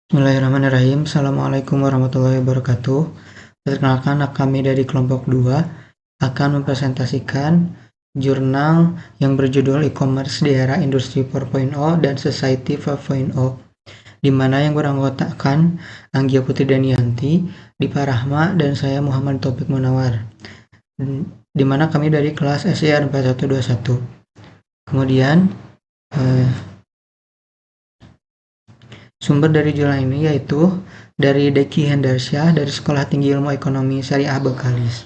Bismillahirrahmanirrahim. Assalamualaikum warahmatullahi wabarakatuh. Perkenalkan, kami dari kelompok 2 akan mempresentasikan jurnal yang berjudul E-commerce di era Industri 4.0 dan Society 5.0, di mana yang beranggotakan Anggia Putri Danianti, Dipa Rahma, dan saya Muhammad Taufik Munawar, di mana kami dari kelas SER 4121. Kemudian sumber dari jurnal ini yaitu dari Deki Hendarsyah dari Sekolah Tinggi Ilmu Ekonomi Syariah Bekalis.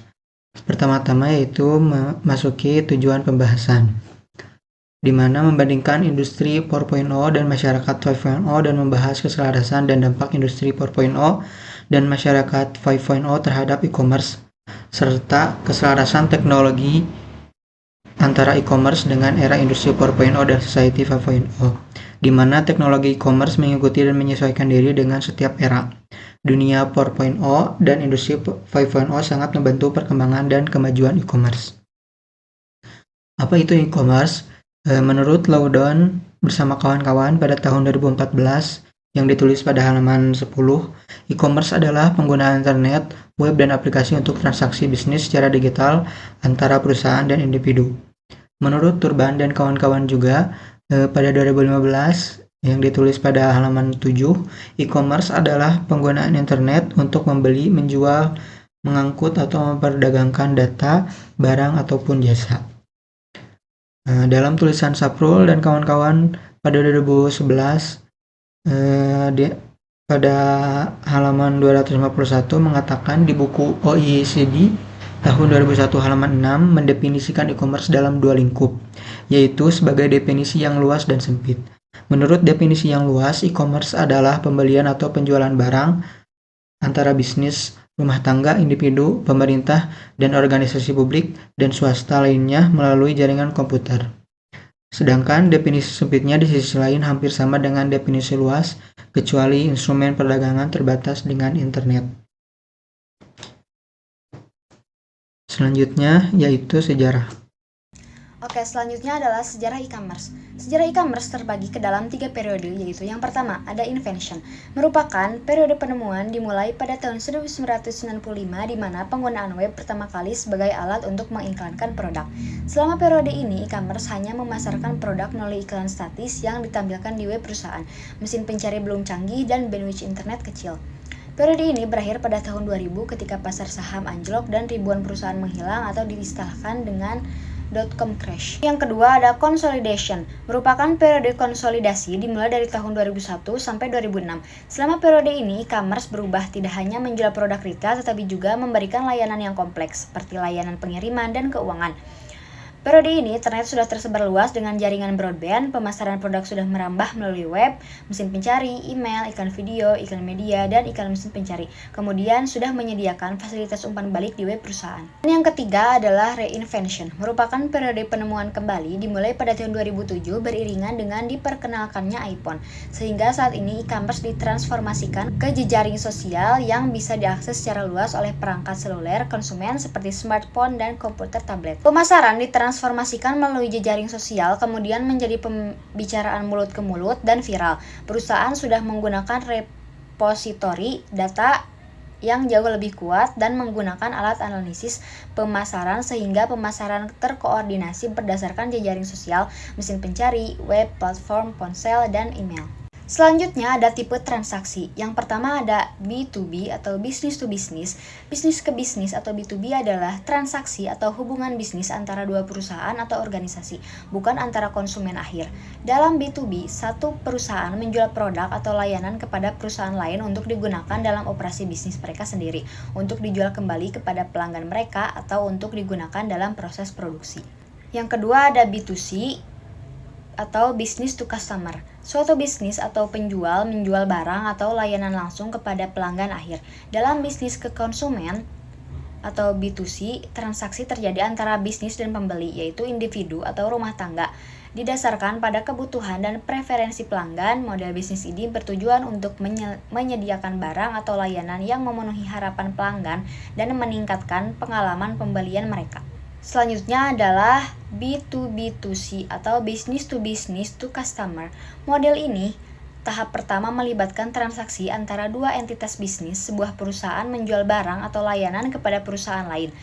Pertama-tama yaitu memasuki tujuan pembahasan, di mana membandingkan industri 4.0 dan masyarakat 5.0 dan membahas keselarasan dan dampak industri 4.0 dan masyarakat 5.0 terhadap e-commerce, serta keselarasan teknologi antara e-commerce dengan era industri 4.0 dan society 5.0, di mana teknologi e-commerce mengikuti dan menyesuaikan diri dengan setiap era. Dunia 4.0 dan industri 5.0 sangat membantu perkembangan dan kemajuan e-commerce. Apa itu e-commerce? Menurut Loudon bersama kawan-kawan pada tahun 2014 yang ditulis pada halaman 10, e-commerce adalah penggunaan internet, web, dan aplikasi untuk transaksi bisnis secara digital antara perusahaan dan individu. Menurut Turban dan kawan-kawan juga, pada 2015 yang ditulis pada halaman 7, e-commerce adalah penggunaan internet untuk membeli, menjual, mengangkut, atau memperdagangkan data, barang, ataupun jasa. Dalam tulisan Saprul dan kawan-kawan pada 2011, pada halaman 251 mengatakan di buku OECD tahun 2001 halaman 6 mendefinisikan e-commerce dalam dua lingkup, yaitu sebagai definisi yang luas dan sempit. Menurut definisi yang luas, e-commerce adalah pembelian atau penjualan barang antara bisnis, rumah tangga, individu, pemerintah, dan organisasi publik dan swasta lainnya melalui jaringan komputer. Sedangkan definisi sempitnya di sisi lain hampir sama dengan definisi luas, kecuali instrumen perdagangan terbatas dengan internet. Selanjutnya yaitu sejarah. Oke, selanjutnya adalah sejarah e-commerce. Sejarah e-commerce terbagi ke dalam 3 periode, yaitu yang pertama ada invention, merupakan periode penemuan dimulai pada tahun 1995 di mana penggunaan web pertama kali sebagai alat untuk mengiklankan produk. Selama periode ini, e-commerce hanya memasarkan produk melalui iklan statis yang ditampilkan di web perusahaan, mesin pencari belum canggih, dan bandwidth internet kecil. Periode ini berakhir pada tahun 2000 ketika pasar saham anjlok dan ribuan perusahaan menghilang atau diistilahkan dengan .com crash. Yang kedua ada consolidation, merupakan periode konsolidasi dimulai dari tahun 2001 sampai 2006. Selama periode ini, e-commerce berubah tidak hanya menjual produk retail tetapi juga memberikan layanan yang kompleks seperti layanan pengiriman dan keuangan. Periode ini, internet sudah tersebar luas dengan jaringan broadband, pemasaran produk sudah merambah melalui web, mesin pencari, email, iklan video, iklan media, dan iklan mesin pencari. Kemudian sudah menyediakan fasilitas umpan balik di web perusahaan. Dan yang ketiga adalah reinvention, merupakan periode penemuan kembali dimulai pada tahun 2007 beriringan dengan diperkenalkannya iPhone. Sehingga saat ini e-commerce ditransformasikan ke jejaring sosial yang bisa diakses secara luas oleh perangkat seluler konsumen seperti smartphone dan komputer tablet. Pemasaran ditransformasikan melalui jejaring sosial, kemudian menjadi pembicaraan mulut ke mulut dan viral. Perusahaan sudah menggunakan repositori data yang jauh lebih kuat dan menggunakan alat analisis pemasaran sehingga pemasaran terkoordinasi berdasarkan jejaring sosial, mesin pencari, web, platform, ponsel, dan email. Selanjutnya ada tipe transaksi. Yang pertama ada B2B atau business to business. Bisnis ke bisnis atau B2B adalah transaksi atau hubungan bisnis antara dua perusahaan atau organisasi, bukan antara konsumen akhir. Dalam B2B, satu perusahaan menjual produk atau layanan kepada perusahaan lain untuk digunakan dalam operasi bisnis mereka sendiri, untuk dijual kembali kepada pelanggan mereka atau untuk digunakan dalam proses produksi. Yang kedua ada B2C atau business to customer. Suatu bisnis atau penjual menjual barang atau layanan langsung kepada pelanggan akhir. Dalam bisnis ke konsumen atau B2C, transaksi terjadi antara bisnis dan pembeli, yaitu individu atau rumah tangga. Didasarkan pada kebutuhan dan preferensi pelanggan, model bisnis ini bertujuan untuk menyediakan barang atau layanan yang memenuhi harapan pelanggan dan meningkatkan pengalaman pembelian mereka. Selanjutnya adalah B2B2C atau business to customer. Model ini Tahap pertama melibatkan transaksi antara dua entitas bisnis, sebuah perusahaan menjual barang atau layanan kepada perusahaan lain.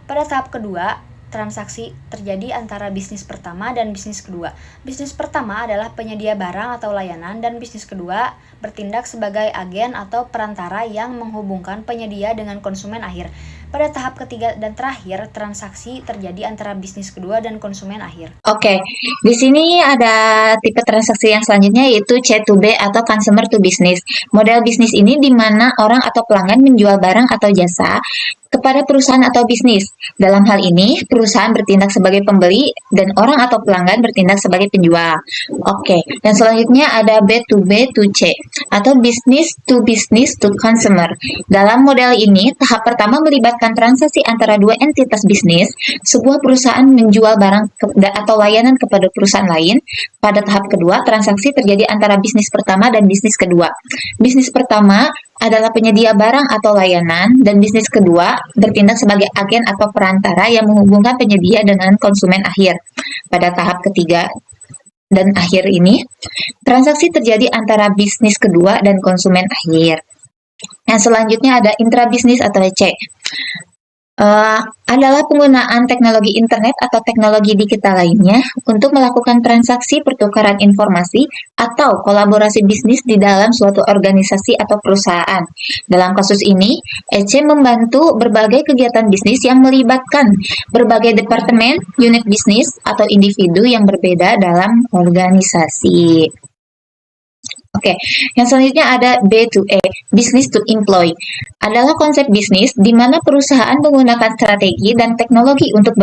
Pada tahap kedua, transaksi terjadi antara bisnis pertama dan bisnis kedua. Bisnis pertama adalah penyedia barang atau layanan dan bisnis kedua bertindak sebagai agen atau perantara yang menghubungkan penyedia dengan konsumen akhir. Pada tahap ketiga dan terakhir, transaksi terjadi antara bisnis kedua dan konsumen akhir. Oke, di sini ada tipe transaksi yang selanjutnya yaitu C2B atau consumer to business. Model bisnis ini di mana orang atau pelanggan menjual barang atau jasa kepada perusahaan atau bisnis. Dalam hal ini, perusahaan bertindak sebagai pembeli dan orang atau pelanggan bertindak sebagai penjual. Oke, dan selanjutnya ada B2B to C atau business to consumer. Dalam model ini, tahap pertama melibatkan transaksi antara dua entitas bisnis. Sebuah perusahaan menjual barang atau layanan kepada perusahaan lain. Pada tahap kedua, transaksi terjadi antara bisnis pertama dan bisnis kedua. Bisnis pertama adalah penyedia barang atau layanan, dan bisnis kedua bertindak sebagai agen atau perantara yang menghubungkan penyedia dengan konsumen akhir. Pada tahap ketiga dan akhir ini, transaksi terjadi antara bisnis kedua dan konsumen akhir. Yang selanjutnya ada intrabisnis atau C. Adalah penggunaan teknologi internet atau teknologi digital lainnya untuk melakukan transaksi pertukaran informasi atau kolaborasi bisnis di dalam suatu organisasi atau perusahaan. Dalam kasus ini, EC membantu berbagai kegiatan bisnis yang melibatkan berbagai departemen, unit bisnis, atau individu yang berbeda dalam organisasi. Oke, yang selanjutnya ada B2E, Business to Employ. Adalah konsep bisnis di mana perusahaan menggunakan strategi dan teknologi untuk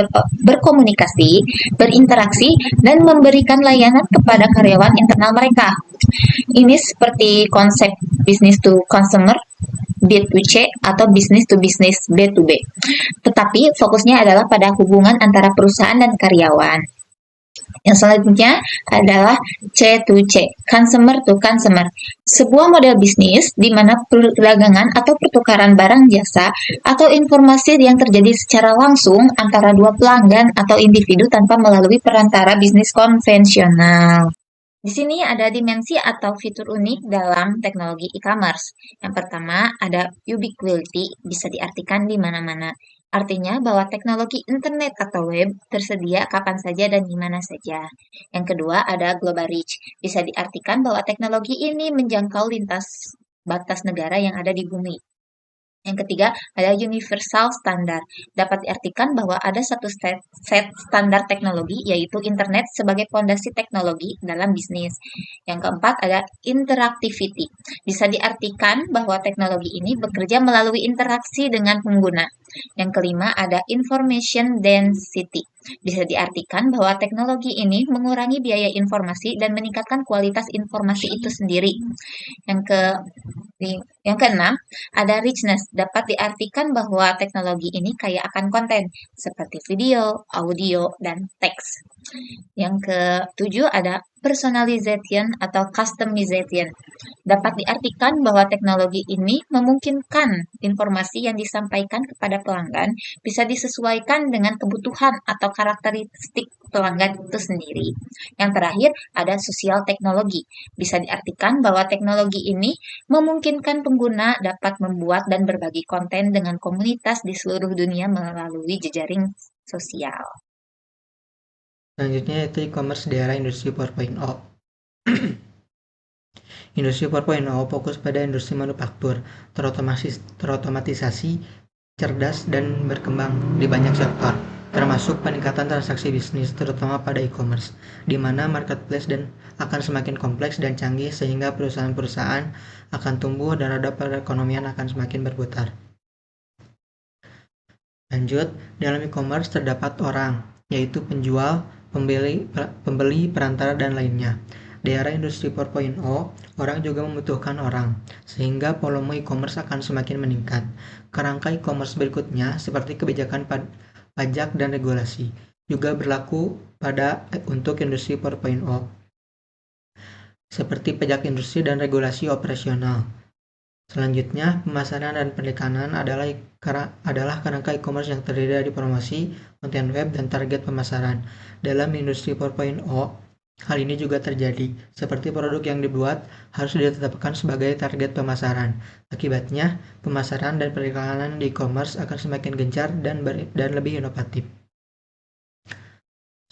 berkomunikasi, berinteraksi, dan memberikan layanan kepada karyawan internal mereka. Ini seperti konsep Business to Consumer, B2C, atau Business to Business, B2B. Tetapi fokusnya adalah pada hubungan antara perusahaan dan karyawan. Yang selanjutnya adalah C2C, Consumer to Consumer. Sebuah model bisnis di mana perdagangan atau pertukaran barang jasa atau informasi yang terjadi secara langsung antara dua pelanggan atau individu tanpa melalui perantara bisnis konvensional. Di sini ada dimensi atau fitur unik dalam teknologi e-commerce. Yang pertama ada ubiquity, bisa diartikan di mana-mana. Artinya bahwa teknologi internet atau web tersedia kapan saja dan di mana saja. Yang kedua ada global reach, bisa diartikan bahwa teknologi ini menjangkau lintas batas negara yang ada di bumi. Yang ketiga, ada universal standard. Dapat diartikan bahwa ada satu set standar teknologi, yaitu internet sebagai fondasi teknologi dalam bisnis. Yang keempat, ada interactivity. Bisa diartikan bahwa teknologi ini bekerja melalui interaksi dengan pengguna. Yang kelima, ada information density. Bisa diartikan bahwa teknologi ini mengurangi biaya informasi dan meningkatkan kualitas informasi itu sendiri. Yang keenam, ada richness. Dapat diartikan bahwa teknologi ini kaya akan konten, seperti video, audio, dan teks. Yang ketujuh, ada personalization atau customization. Dapat diartikan bahwa teknologi ini memungkinkan informasi yang disampaikan kepada pelanggan bisa disesuaikan dengan kebutuhan atau karakteristik pelanggan itu sendiri. Yang terakhir, ada sosial teknologi. Bisa diartikan bahwa teknologi ini memungkinkan pengguna dapat membuat dan berbagi konten dengan komunitas di seluruh dunia melalui jejaring sosial. Selanjutnya yaitu e-commerce di era industri 4.0. Industri 4.0 fokus pada industri manufaktur, terotomatisasi, cerdas, dan berkembang di banyak sektor, termasuk peningkatan transaksi bisnis, terutama pada e-commerce, di mana marketplace akan semakin kompleks dan canggih sehingga perusahaan-perusahaan akan tumbuh dan roda perekonomian akan semakin berputar. Lanjut, dalam e-commerce terdapat orang, yaitu penjual, pembeli, perantara, dan lainnya. Di era industri 4.0, orang juga membutuhkan orang, sehingga volume e-commerce akan semakin meningkat. Kerangka e-commerce berikutnya, seperti kebijakan pajak dan regulasi, juga berlaku untuk industri 4.0, seperti pajak industri dan regulasi operasional. Selanjutnya, pemasaran dan penekanan adalah kerangka e-commerce yang terdiri dari promosi, konten web, dan target pemasaran. Dalam industri 4.0, Hal ini juga terjadi, seperti produk yang dibuat harus ditetapkan sebagai target pemasaran. Akibatnya, pemasaran dan periklanan di e-commerce akan semakin gencar dan lebih inovatif.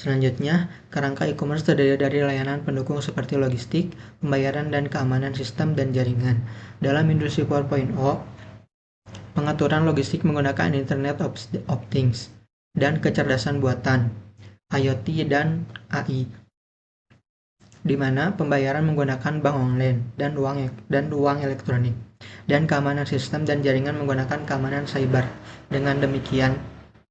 Selanjutnya, kerangka e-commerce terdiri dari layanan pendukung seperti logistik, pembayaran, dan keamanan sistem dan jaringan. Dalam industri 4.0, pengaturan logistik menggunakan Internet of Things dan kecerdasan buatan, IoT dan AI, di mana pembayaran menggunakan bank online dan uang elektronik, dan keamanan sistem dan jaringan menggunakan keamanan cyber. Dengan demikian,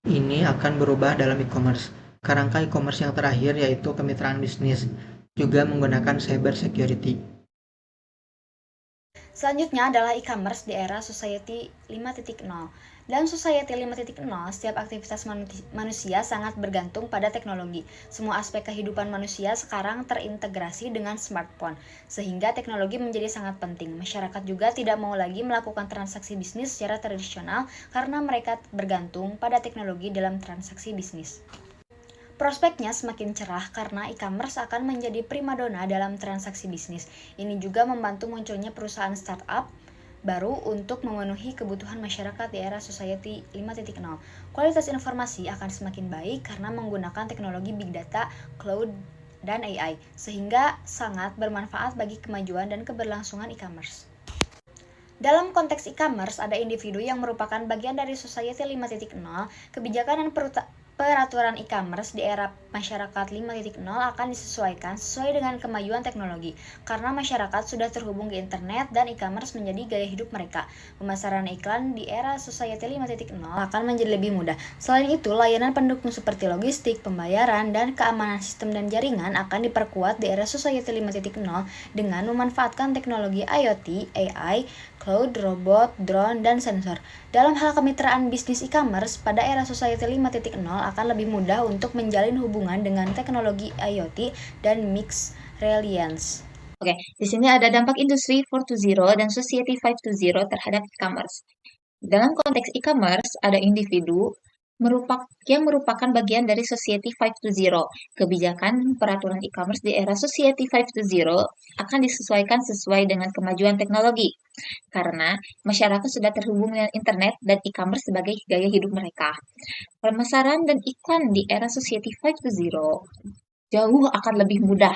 ini akan berubah dalam e-commerce. Kerangka e-commerce yang terakhir yaitu kemitraan bisnis, juga menggunakan cyber security. Selanjutnya adalah e-commerce di era Society 5.0. Dalam Society 5.0, setiap aktivitas manusia sangat bergantung pada teknologi. Semua aspek kehidupan manusia sekarang terintegrasi dengan smartphone, sehingga teknologi menjadi sangat penting. Masyarakat juga tidak mau lagi melakukan transaksi bisnis secara tradisional karena mereka bergantung pada teknologi dalam transaksi bisnis. Prospeknya semakin cerah karena e-commerce akan menjadi primadona dalam transaksi bisnis. Ini juga membantu munculnya perusahaan startup baru untuk memenuhi kebutuhan masyarakat di era Society 5.0. Kualitas informasi akan semakin baik karena menggunakan teknologi big data, cloud, dan AI, sehingga sangat bermanfaat bagi kemajuan dan keberlangsungan e-commerce. Dalam konteks e-commerce, ada individu yang merupakan bagian dari Society 5.0, kebijakan dan peraturan e-commerce di era masyarakat 5.0 akan disesuaikan sesuai dengan kemajuan teknologi, karena masyarakat sudah terhubung ke internet dan e-commerce menjadi gaya hidup mereka. Pemasaran iklan di era Society 5.0 akan menjadi lebih mudah. Selain itu, layanan pendukung seperti logistik, pembayaran, dan keamanan sistem dan jaringan akan diperkuat di era Society 5.0 dengan memanfaatkan teknologi IoT, AI, cloud, robot, drone, dan sensor. Dalam hal kemitraan bisnis e-commerce, pada era Society 5.0 akan lebih mudah untuk menjalin hubungan dengan teknologi IoT dan mixed reality. Oke, di sini ada dampak industri 4.0 dan society 5.0 terhadap e-commerce. Dalam konteks e-commerce, ada individu yang merupakan bagian dari Society 5.0. Kebijakan peraturan e-commerce di era Society 5.0 akan disesuaikan sesuai dengan kemajuan teknologi, karena masyarakat sudah terhubung dengan internet dan e-commerce sebagai gaya hidup mereka. Pemasaran dan iklan di era Society 5.0 jauh akan lebih mudah.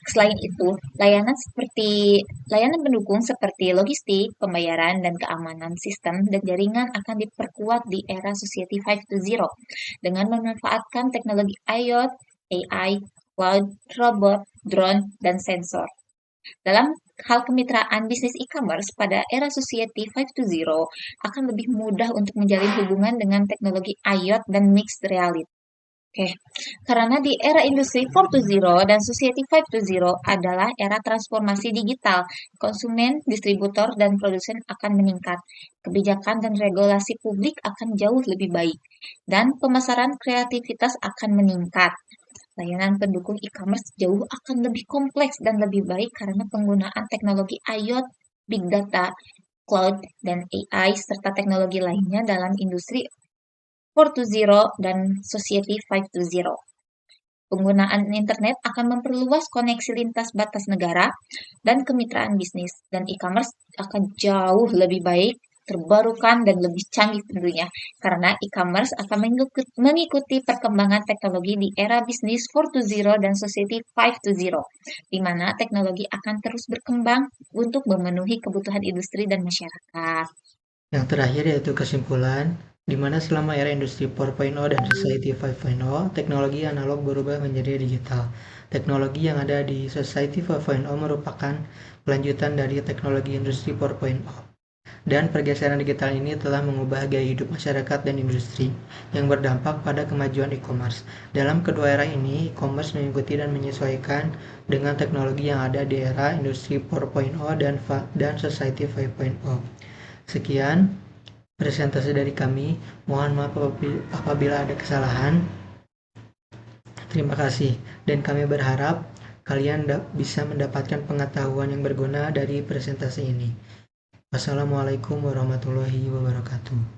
Selain itu, layanan pendukung seperti logistik, pembayaran, dan keamanan sistem dan jaringan akan diperkuat di era Society 5.0 dengan memanfaatkan teknologi IoT, AI, cloud, robot, drone, dan sensor. Dalam hal kemitraan bisnis e-commerce pada era Society 5.0 akan lebih mudah untuk menjalin hubungan dengan teknologi IoT dan mixed reality. Oke, karena di era industri 4.0 dan society 5.0 adalah era transformasi digital, konsumen, distributor, dan produsen akan meningkat. Kebijakan dan regulasi publik akan jauh lebih baik, dan pemasaran kreativitas akan meningkat. Layanan pendukung e-commerce jauh akan lebih kompleks dan lebih baik karena penggunaan teknologi IoT, big data, cloud, dan AI, serta teknologi lainnya dalam industri 4.0 dan Society 5.0. Penggunaan internet akan memperluas koneksi lintas batas negara dan kemitraan bisnis, dan e-commerce akan jauh lebih baik, terbarukan, dan lebih canggih tentunya, karena e-commerce akan mengikuti perkembangan teknologi di era bisnis 4.0 dan Society 5.0, di mana teknologi akan terus berkembang untuk memenuhi kebutuhan industri dan masyarakat. Yang terakhir yaitu kesimpulan, di mana selama era industri 4.0 dan society 5.0, teknologi analog berubah menjadi digital. Teknologi yang ada di society 5.0 merupakan kelanjutan dari teknologi industri 4.0. Dan pergeseran digital ini telah mengubah gaya hidup masyarakat dan industri yang berdampak pada kemajuan e-commerce. Dalam kedua era ini, e-commerce mengikuti dan menyesuaikan dengan teknologi yang ada di era industri 4.0 dan society 5.0. Sekian presentasi dari kami. Mohon maaf apabila ada kesalahan. Terima kasih, dan kami berharap kalian bisa mendapatkan pengetahuan yang berguna dari presentasi ini. Wassalamualaikum warahmatullahi wabarakatuh.